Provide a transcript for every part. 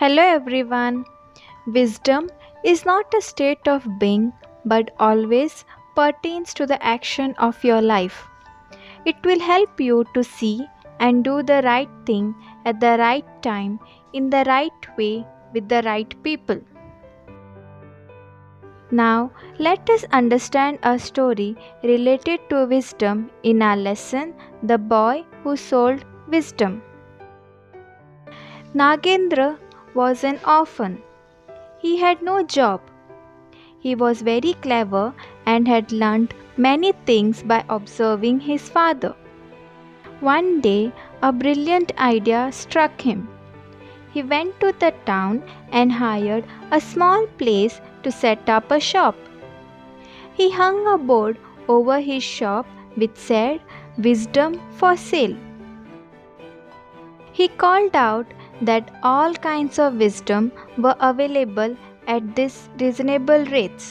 Hello everyone. Wisdom is not a state of being but always pertains to the action of your life. It will help you to see and do the right thing at the right time in the right way with the right people. Now, let us understand a story related to wisdom in our lesson The Boy Who Sold Wisdom. Nagendra was an orphan. He had no job. He was very clever and had learnt many things by observing his father. One day, a brilliant idea struck him. He went to the town and hired a small place to set up a shop. He hung a board over his shop which said, "Wisdom for sale." He called out that all kinds of wisdom were available at this reasonable rates.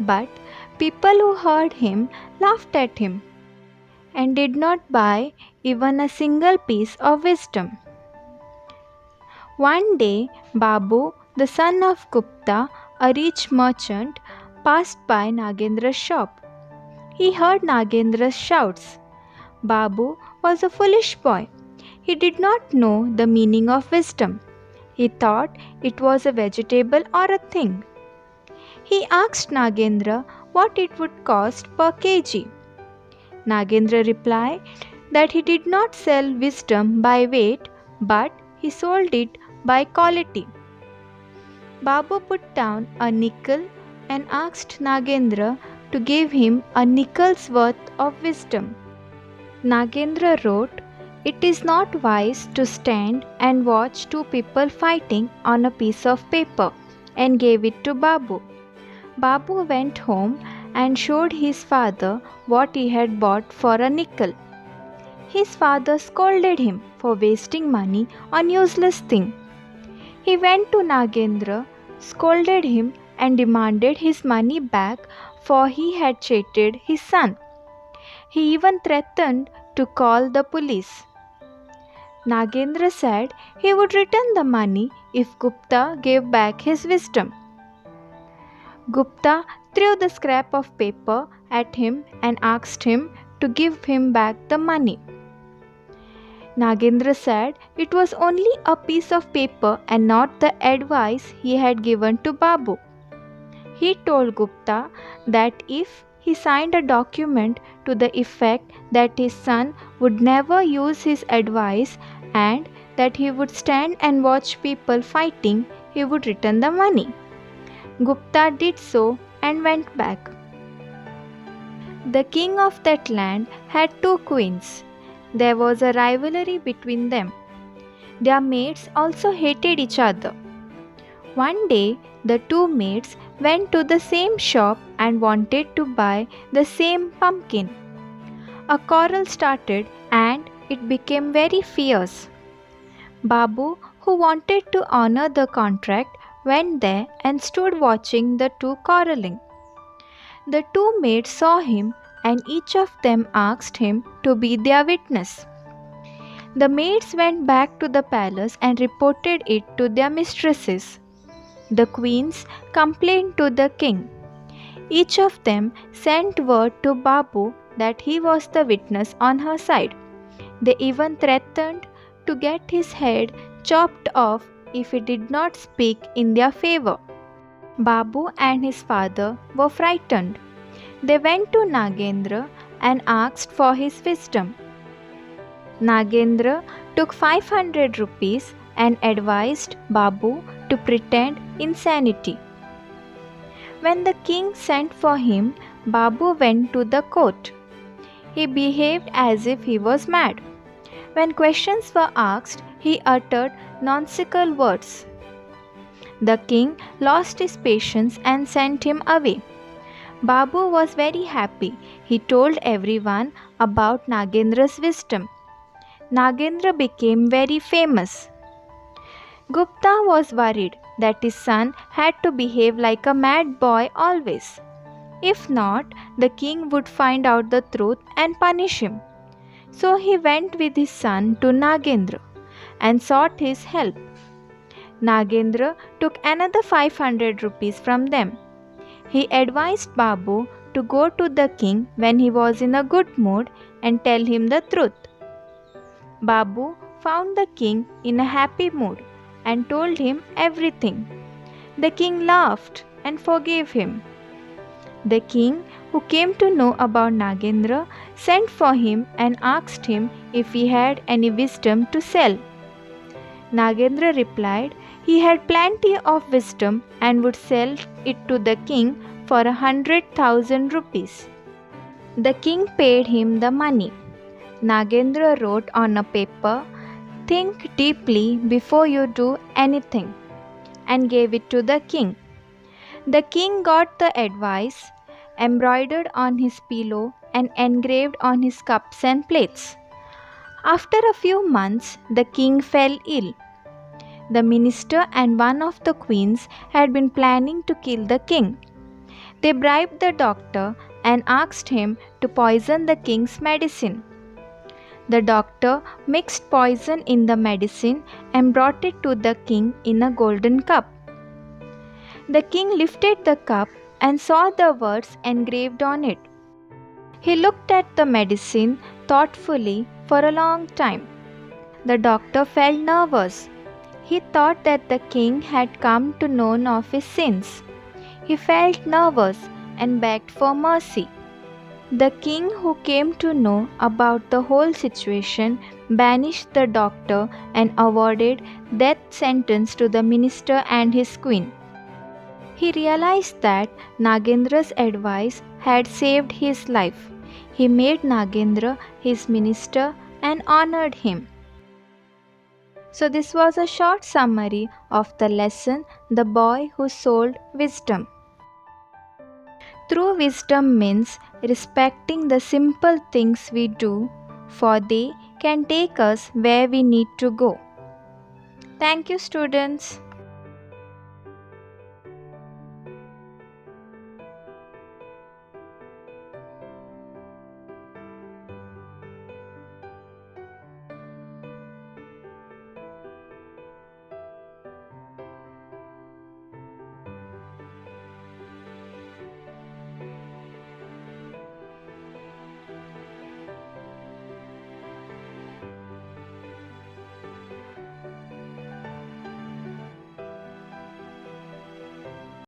But people who heard him laughed at him and did not buy even a single piece of wisdom. One day, Babu, the son of Gupta, a rich merchant, passed by Nagendra's shop. He heard Nagendra's shouts. Babu was a foolish boy. He did not know the meaning of wisdom. He thought it was a vegetable or a thing. He asked Nagendra what it would cost per kg. Nagendra replied that he did not sell wisdom by weight, but he sold it by quality. Babu put down a nickel and asked Nagendra to give him a nickel's worth of wisdom. Nagendra wrote, "It is not wise to stand and watch two people fighting on a piece of paper," and gave it to Babu. Babu went home and showed his father what he had bought for a nickel. His father scolded him for wasting money on useless things. He went to Nagendra, scolded him and demanded his money back, for he had cheated his son. He even threatened to call the police. Nagendra said he would return the money if Gupta gave back his wisdom. Gupta threw the scrap of paper at him and asked him to give him back the money. Nagendra said it was only a piece of paper and not the advice he had given to Babu. He told Gupta that if he signed a document to the effect that his son would never use his advice and that he would stand and watch people fighting, he would return the money. Gupta did so and went back. The king of that land had two queens. There was a rivalry between them. Their maids also hated each other. One day, the two maids went to the same shop and wanted to buy the same pumpkin. A quarrel started and it became very fierce. Babu, who wanted to honor the contract, went there and stood watching the two quarreling. The two maids saw him and each of them asked him to be their witness. The maids went back to the palace and reported it to their mistresses. The queens complained to the king. Each of them sent word to Babu that he was the witness on her side. They even threatened to get his head chopped off if he did not speak in their favor. Babu and his father were frightened. They went to Nagendra and asked for his wisdom. Nagendra took 500 rupees and advised Babu to pretend insanity. When the king sent for him, Babu went to the court. He behaved as if he was mad. When questions were asked, he uttered nonsensical words. The king lost his patience and sent him away. Babu was very happy. He told everyone about Nagendra's wisdom. Nagendra became very famous. Gupta was worried that his son had to behave like a mad boy always. If not, the king would find out the truth and punish him. So he went with his son to Nagendra and sought his help. Nagendra took another 500 rupees from them. He advised Babu to go to the king when he was in a good mood and tell him the truth. Babu found the king in a happy mood and told him everything. The king laughed and forgave him. The king, who came to know about Nagendra, sent for him and asked him if he had any wisdom to sell. Nagendra replied he had plenty of wisdom and would sell it to the king for 100,000 rupees. The king paid him the money. Nagendra wrote on a paper, "Think deeply before you do anything," and gave it to the king. The king got the advice, embroidered on his pillow and engraved on his cups and plates. After a few months, the king fell ill. The minister and one of the queens had been planning to kill the king. They bribed the doctor and asked him to poison the king's medicine. The doctor mixed poison in the medicine and brought it to the king in a golden cup. The king lifted the cup and saw the words engraved on it. He looked at the medicine thoughtfully for a long time. The doctor felt nervous. He thought that the king had come to know of his sins. He felt nervous and begged for mercy. The king, who came to know about the whole situation, banished the doctor and awarded death sentence to the minister and his queen. He realized that Nagendra's advice had saved his life. He made Nagendra his minister and honored him. So this was a short summary of the lesson, The Boy Who Sold Wisdom. True wisdom means respecting the simple things we do, for they can take us where we need to go. Thank you, students.